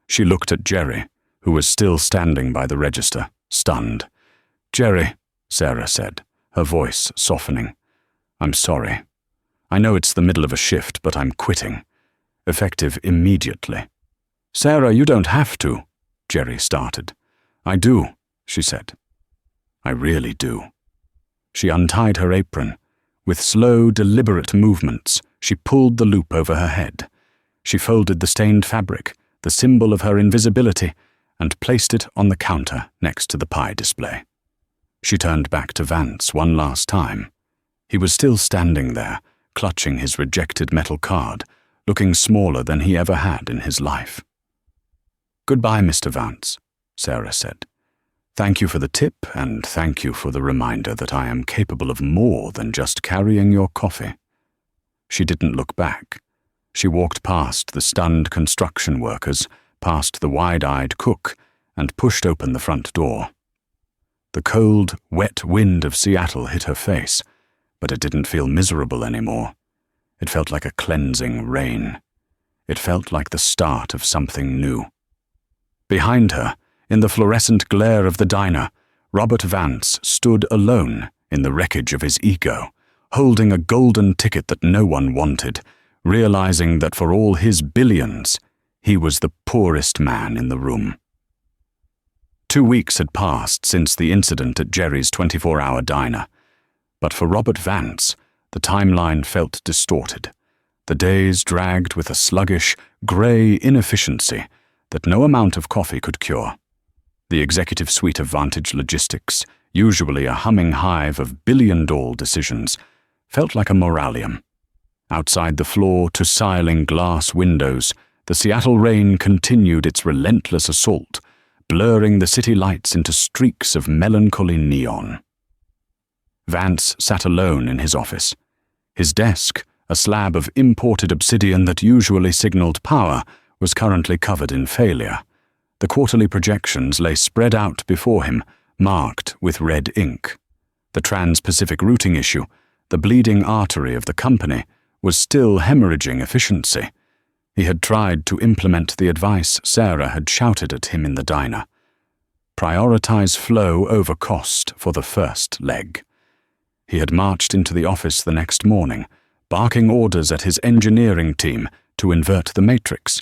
She looked at Jerry, who was still standing by the register, stunned. "Jerry," Sarah said, her voice softening. "I'm sorry. I know it's the middle of a shift, but I'm quitting. Effective immediately." "Sarah, you don't have to," Jerry started. "I do," she said. "I really do." She untied her apron. With slow, deliberate movements, she pulled the loop over her head. She folded the stained fabric, the symbol of her invisibility, and placed it on the counter next to the pie display. She turned back to Vance one last time. He was still standing there, clutching his rejected metal card, looking smaller than he ever had in his life. "Goodbye, Mr. Vance," Sarah said. "Thank you for the tip, and thank you for the reminder that I am capable of more than just carrying your coffee." She didn't look back. She walked past the stunned construction workers, past the wide-eyed cook, and pushed open the front door. The cold, wet wind of Seattle hit her face, but it didn't feel miserable anymore. It felt like a cleansing rain. It felt like the start of something new. Behind her, in the fluorescent glare of the diner, Robert Vance stood alone in the wreckage of his ego, holding a golden ticket that no one wanted, realizing that for all his billions, he was the poorest man in the room. 2 weeks had passed since the incident at Jerry's 24-hour diner, but for Robert Vance, the timeline felt distorted. The days dragged with a sluggish, grey inefficiency that no amount of coffee could cure. The executive suite of Vantage Logistics, usually a humming hive of billion-dollar decisions, felt like a moralium. Outside the floor-to-ceiling glass windows, the Seattle rain continued its relentless assault, blurring the city lights into streaks of melancholy neon. Vance sat alone in his office. His desk, a slab of imported obsidian that usually signaled power, was currently covered in failure. The quarterly projections lay spread out before him, marked with red ink. The Trans-Pacific routing issue, the bleeding artery of the company, was still hemorrhaging efficiency. He had tried to implement the advice Sarah had shouted at him in the diner. Prioritize flow over cost for the first leg. He had marched into the office the next morning, barking orders at his engineering team to invert the matrix.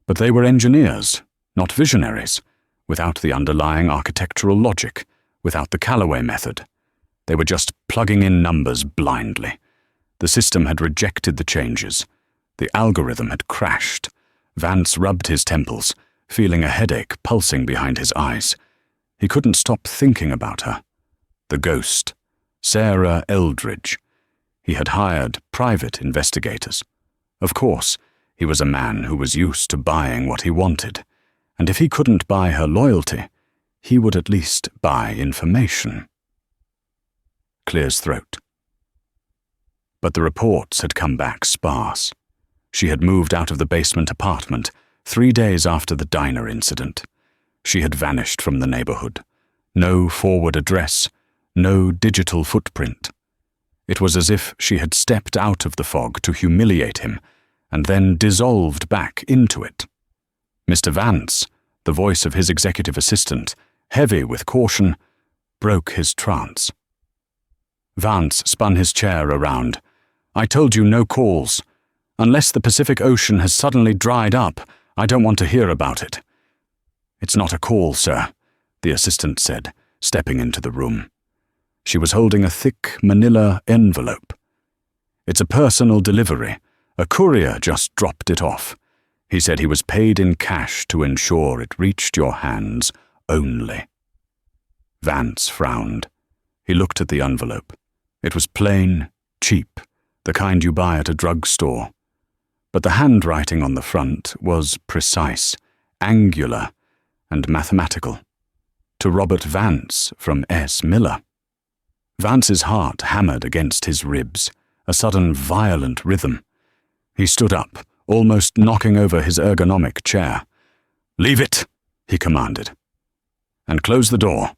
But they were engineers, not visionaries, without the underlying architectural logic, without the Callaway method. They were just plugging in numbers blindly. The system had rejected the changes. The algorithm had crashed. Vance rubbed his temples, feeling a headache pulsing behind his eyes. He couldn't stop thinking about her. The ghost, Sarah Eldridge. He had hired private investigators. Of course, he was a man who was used to buying what he wanted, and if he couldn't buy her loyalty, he would at least buy information. Clear his throat. But the reports had come back sparse. She had moved out of the basement apartment 3 days after the diner incident. She had vanished from the neighborhood. No forward address, no digital footprint. It was as if she had stepped out of the fog to humiliate him, and then dissolved back into it. Mr. Vance, the voice of his executive assistant, heavy with caution, broke his trance. Vance spun his chair around. "I told you no calls. Unless the Pacific Ocean has suddenly dried up, I don't want to hear about it." "It's not a call, sir," the assistant said, stepping into the room. She was holding a thick manila envelope. "It's a personal delivery. A courier just dropped it off. He said he was paid in cash to ensure it reached your hands only." Vance frowned. He looked at the envelope. It was plain, cheap, the kind you buy at a drugstore. But the handwriting on the front was precise, angular, and mathematical. To Robert Vance from S. Miller. Vance's heart hammered against his ribs, a sudden violent rhythm. He stood up, almost knocking over his ergonomic chair. "Leave it," he commanded. "And close the door."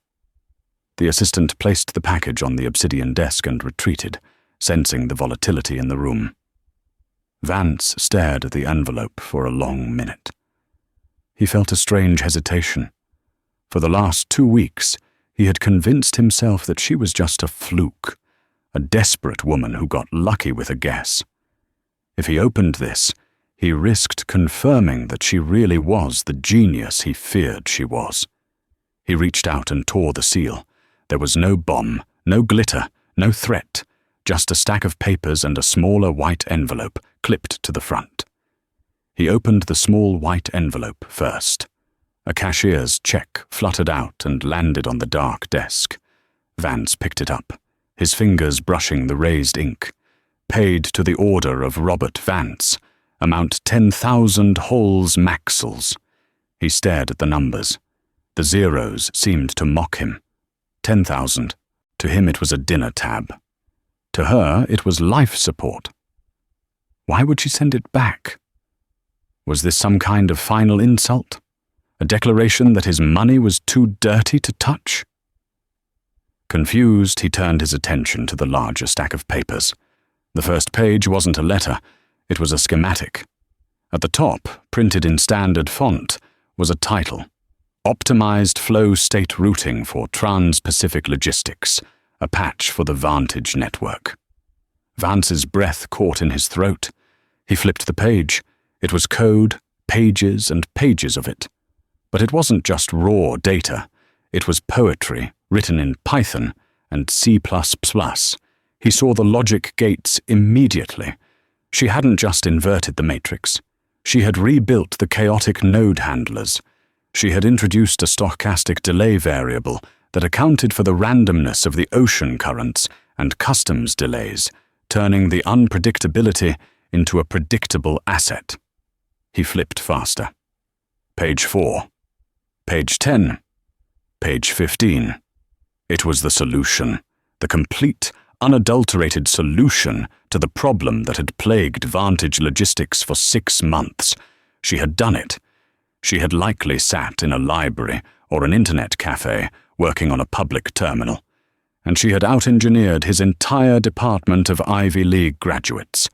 The assistant placed the package on the obsidian desk and retreated, sensing the volatility in the room. Vance stared at the envelope for a long minute. He felt a strange hesitation. For the last 2 weeks, he had convinced himself that she was just a fluke, a desperate woman who got lucky with a guess. If he opened this, he risked confirming that she really was the genius he feared she was. He reached out and tore the seal. There was no bomb, no glitter, no threat, just a stack of papers and a smaller white envelope clipped to the front. He opened the small white envelope first. A cashier's check fluttered out and landed on the dark desk. Vance picked it up, his fingers brushing the raised ink. Paid to the order of Robert Vance, amount 10,000 Halls Maxwells. He stared at the numbers. The zeros seemed to mock him. 10,000. To him it was a dinner tab. To her it was life support. Why would she send it back? Was this some kind of final insult? A declaration that his money was too dirty to touch? Confused, he turned his attention to the larger stack of papers. The first page wasn't a letter, it was a schematic. At the top, printed in standard font, was a title: Optimized Flow State Routing for Trans-Pacific Logistics, a patch for the Vantage network. Vance's breath caught in his throat. He flipped the page. It was code, pages and pages of it. But it wasn't just raw data. It was poetry, written in Python and C++. He saw the logic gates immediately. She hadn't just inverted the matrix. She had rebuilt the chaotic node handlers. She had introduced a stochastic delay variable that accounted for the randomness of the ocean currents and customs delays, turning the unpredictability into a predictable asset. He flipped faster. Page 4. Page 10. Page 15. It was the solution, the complete, unadulterated solution to the problem that had plagued Vantage Logistics for 6 months. She had done it. She had likely sat in a library or an internet cafe working on a public terminal, and she had out-engineered his entire department of Ivy League graduates.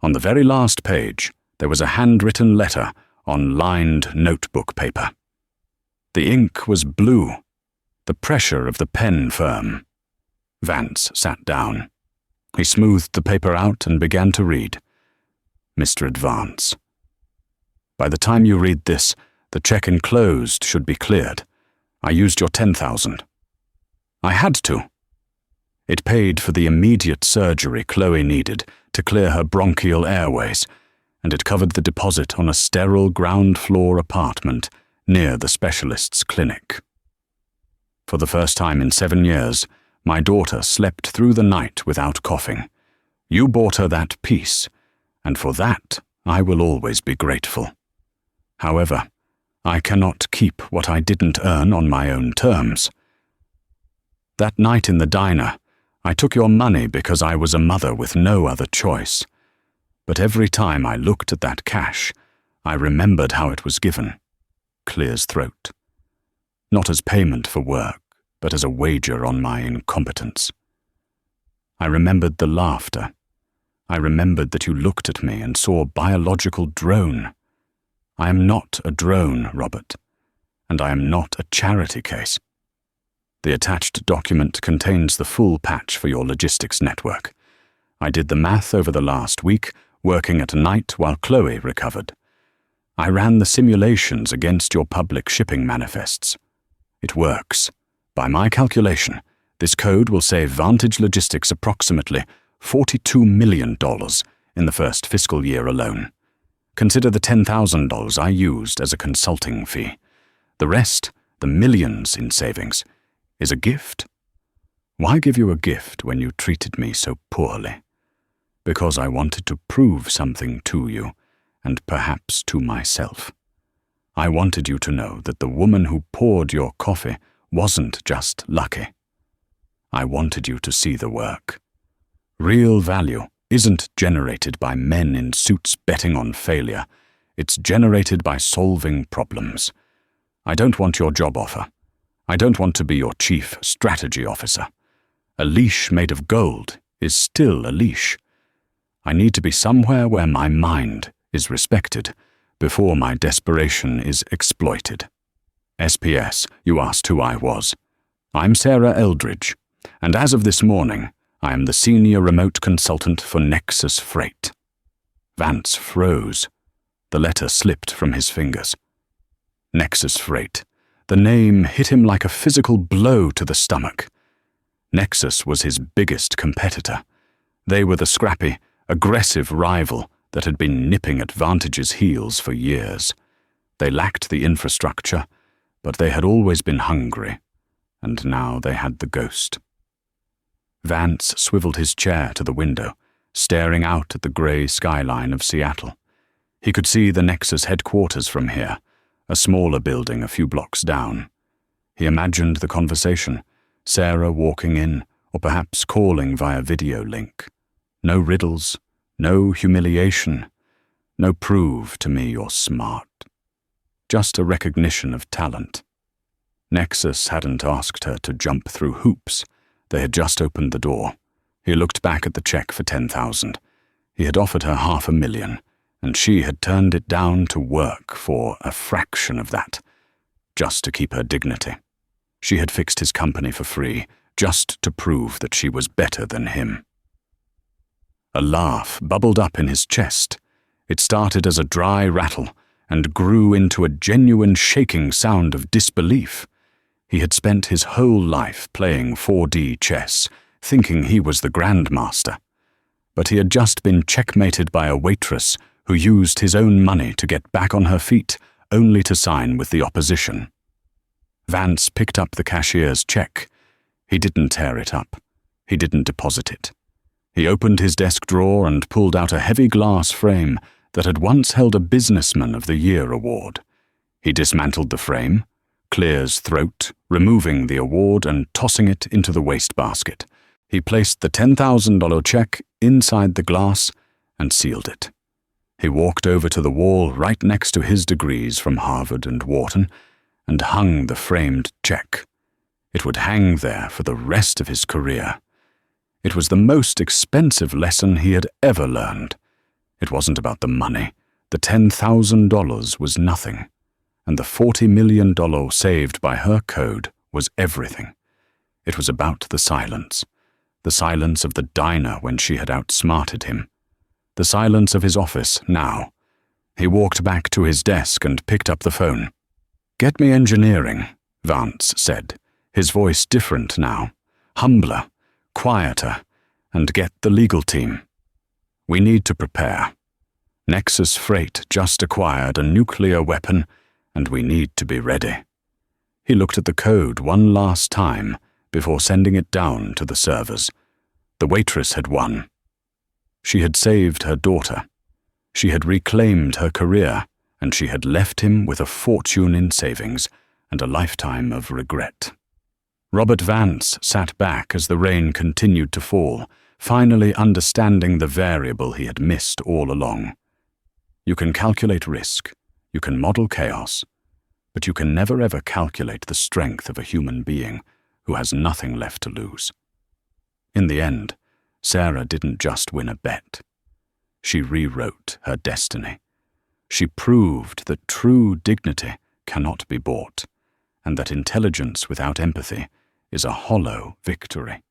On the very last page, there was a handwritten letter on lined notebook paper. The ink was blue, the pressure of the pen firm. Vance sat down. He smoothed the paper out and began to read. Mr. Advance. By the time you read this, the check enclosed should be cleared. I used your 10,000. I had to. It paid for the immediate surgery Chloe needed to clear her bronchial airways, and it covered the deposit on a sterile ground-floor apartment near the specialist's clinic. For the first time in 7 years, my daughter slept through the night without coughing. You bought her that peace, and for that I will always be grateful. However, I cannot keep what I didn't earn on my own terms. That night in the diner, I took your money because I was a mother with no other choice. But every time I looked at that cash, I remembered how it was given. Clears throat. Not as payment for work, but as a wager on my incompetence. I remembered the laughter. I remembered that you looked at me and saw a biological drone. I am not a drone, Robert, and I am not a charity case. The attached document contains the full patch for your logistics network. I did the math over the last week, working at night while Chloe recovered. I ran the simulations against your public shipping manifests. It works. By my calculation, this code will save Vantage Logistics approximately $42 million in the first fiscal year alone. Consider the $10,000 I used as a consulting fee. The rest, the millions in savings, is a gift. Why give you a gift when you treated me so poorly? Because I wanted to prove something to you, and perhaps to myself. I wanted you to know that the woman who poured your coffee wasn't just lucky. I wanted you to see the work. Real value isn't generated by men in suits betting on failure. It's generated by solving problems. I don't want your job offer. I don't want to be your chief strategy officer. A leash made of gold is still a leash. I need to be somewhere where my mind is respected before my desperation is exploited. SPS, you asked who I was. I'm Sarah Eldridge, and as of this morning, I am the senior remote consultant for Nexus Freight. Vance froze. The letter slipped from his fingers. Nexus Freight. The name hit him like a physical blow to the stomach. Nexus was his biggest competitor. They were the scrappy, aggressive rival that had been nipping at Vantage's heels for years. They lacked the infrastructure, but they had always been hungry, and now they had the ghost. Vance swiveled his chair to the window, staring out at the grey skyline of Seattle. He could see the Nexus headquarters from here, a smaller building a few blocks down. He imagined the conversation, Sarah walking in, or perhaps calling via video link. No riddles, no humiliation, no prove to me you're smart. Just a recognition of talent. Nexus hadn't asked her to jump through hoops. They had just opened the door. He looked back at the check for 10,000. He had offered her $500,000, and she had turned it down to work for a fraction of that, just to keep her dignity. She had fixed his company for free, just to prove that she was better than him. A laugh bubbled up in his chest. It started as a dry rattle and grew into a genuine shaking sound of disbelief. He had spent his whole life playing 4D chess, thinking he was the grandmaster. But he had just been checkmated by a waitress who used his own money to get back on her feet, only to sign with the opposition. Vance picked up the cashier's check. He didn't tear it up. He didn't deposit it. He opened his desk drawer and pulled out a heavy glass frame that had once held a Businessman of the Year award. He dismantled the frame, Clear's throat, removing the award and tossing it into the wastebasket. He placed the $10,000 check inside the glass and sealed it. He walked over to the wall right next to his degrees from Harvard and Wharton and hung the framed check. It would hang there for the rest of his career. It was the most expensive lesson he had ever learned. It wasn't about the money. The $10,000 was nothing, and the $40 million saved by her code was everything. It was about the silence of the diner when she had outsmarted him, the silence of his office now. He walked back to his desk and picked up the phone. "Get me engineering," Vance said, his voice different now, humbler, quieter, "and get the legal team. We need to prepare. Nexus Freight just acquired a nuclear weapon, and we need to be ready." He looked at the code one last time before sending it down to the servers. The waitress had won. She had saved her daughter. She had reclaimed her career, and she had left him with a fortune in savings and a lifetime of regret. Robert Vance sat back as the rain continued to fall, finally understanding the variable he had missed all along. You can calculate risk, you can model chaos, but you can never ever calculate the strength of a human being who has nothing left to lose. In the end, Sarah didn't just win a bet. She rewrote her destiny. She proved that true dignity cannot be bought, and that intelligence without empathy is a hollow victory.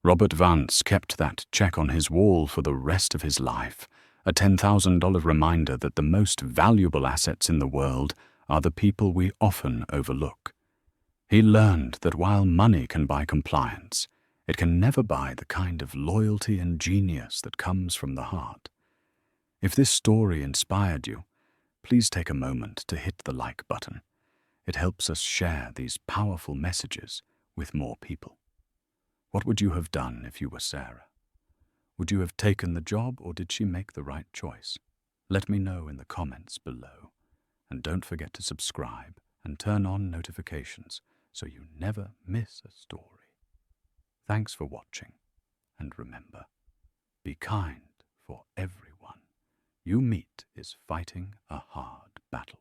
Robert Vance kept that check on his wall for the rest of his life, a $10,000 reminder that the most valuable assets in the world are the people we often overlook. He learned that while money can buy compliance, it can never buy the kind of loyalty and genius that comes from the heart. If this story inspired you, please take a moment to hit the like button. It helps us share these powerful messages with more people. What would you have done if you were Sarah? Would you have taken the job, or did she make the right choice? Let me know in the comments below. And don't forget to subscribe and turn on notifications so you never miss a story. Thanks for watching, and remember, be kind, for everyone you meet is fighting a hard battle.